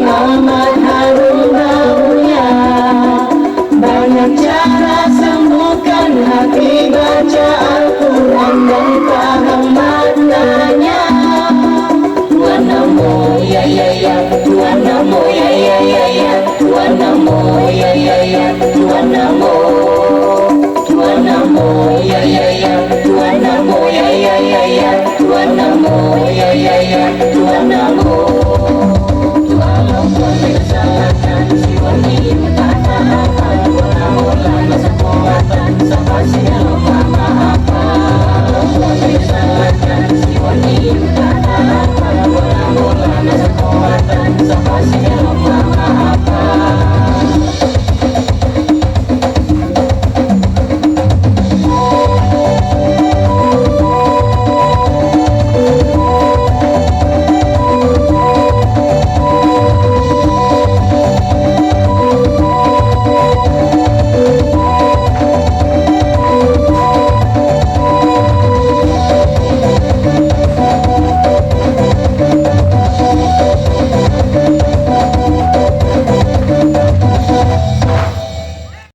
amat harum baunya. Banyak cara sembuhkan hati, baca Al-Quran dan paham maknanya. Tuhan Namo ya ya ya, Tuhan Namo ya ya ya ya, Tuhan Namo ya ya ya, Tuhan Namo, Tuhan Namo ya ya ya, Tuhan Namo ya ya ya ya, Tuhan Namo ya ya ya, Tuhan Namo. Walaupun kesalahan jiwa ini tak apa, Tuhan Namo lama sekuatan sampai siapa apa. Walaupun kesalahan jiwa ini tak apa, Tuhan Namo lama sekuatan sampai siapa.